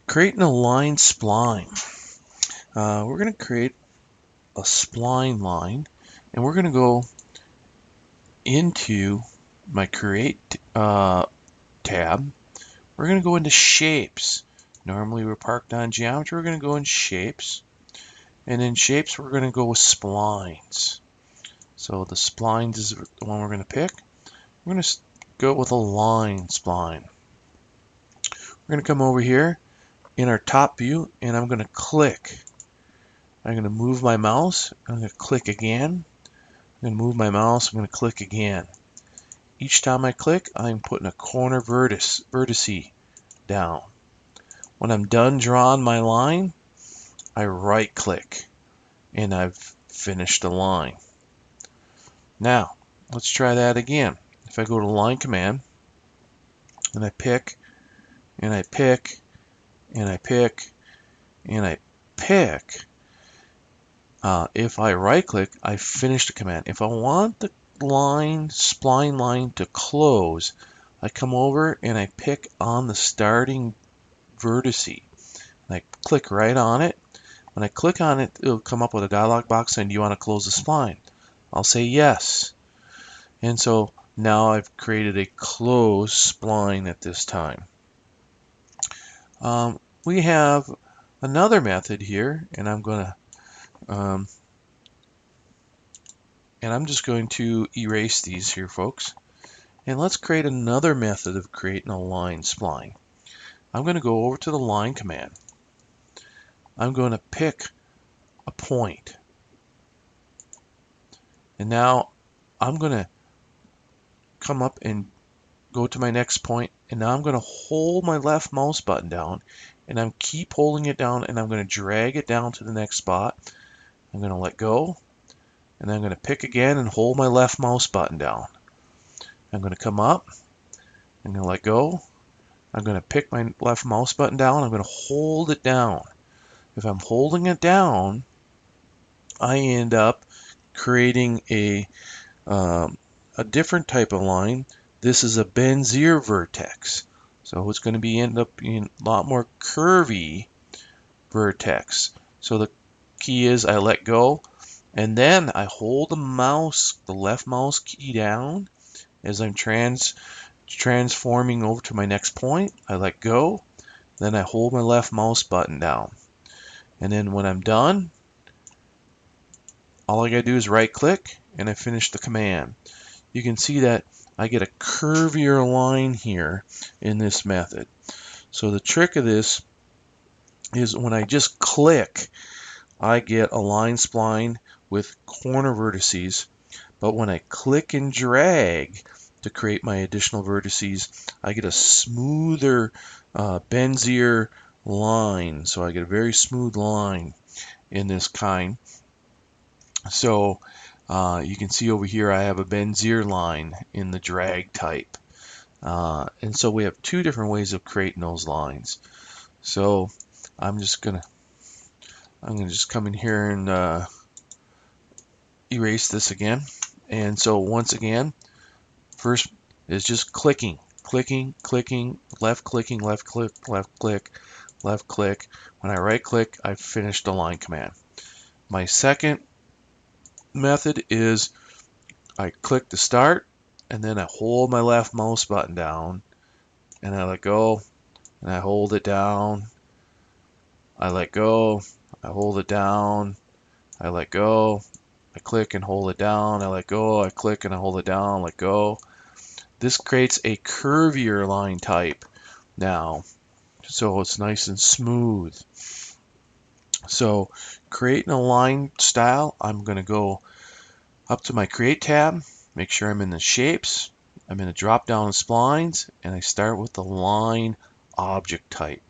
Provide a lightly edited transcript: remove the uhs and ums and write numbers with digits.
Creating a line spline. We're going to create a spline line, and we're going to go into my Create tab. We're going to go into Shapes. Normally we're parked on Geometry. We're going to go in Shapes, and in Shapes we're going to go with Splines. So the Splines is the one we're going to pick. We're going to go with a line spline. We're going to come over here in our top view, and I'm going to click. I'm going to move my mouse. I'm going to click again. I'm going to move my mouse. I'm going to click again. Each time I click, I'm putting a corner vertex down. When I'm done drawing my line, I right click, and I've finished the line. Now, let's try that again. If I go to Line Command, and I pick, and I pick, and I pick, and I pick, if I right click, I finish the command. If I want the spline line to close, I come over and I pick on the starting vertex. And I click right on it. When I click on it, it'll come up with a dialog box saying, do you want to close the spline? I'll say yes. And so now I've created a closed spline at this time. We have another method here, and I'm going to and I'm just going to erase these here, folks. And let's create another method of creating a line spline. I'm going to go over to the Line command. I'm going to pick a point. And now I'm going to come up and go to my next point. And now I'm going to hold my left mouse button down. And I'm keep holding it down, and I'm going to drag it down to the next spot. I'm going to let go. And I'm going to pick again and hold my left mouse button down. I'm going to come up. I'm going to let go. I'm going to pick my left mouse button down. I'm going to hold it down. If I'm holding it down, I end up creating a different type of line. This is a Bezier vertex. So it's going to end up being a lot more curvy vertex. So the key is I let go. And then I hold the left mouse key down as I'm transforming over to my next point. I let go. Then I hold my left mouse button down. And then when I'm done, all I gotta do is right click, and I finish the command. You can see that I get a curvier line here in this method. So the trick of this is when I just click, I get a line spline with corner vertices, but when I click and drag to create my additional vertices, I get a smoother Bezier line. So I get a very smooth line in this kind. So you can see over here I have a Bezier line in the drag type. And so we have two different ways of creating those lines. So I'm gonna just come in here and erase this again. And so once again, first is just clicking, left clicking, left click, left click, left click. When I right click, I finish the line command. My second method is I click to start, and then I hold my left mouse button down, and I let go, and I hold it down. I let go, I hold it down, I let go, I click and hold it down, I let go, I click and I hold it down, let go. This creates a curvier line type now, so it's nice and smooth. So creating a line style, I'm going to go up to my Create tab, make sure I'm in the Shapes, I'm in the drop down of Splines, and I start with the line object type.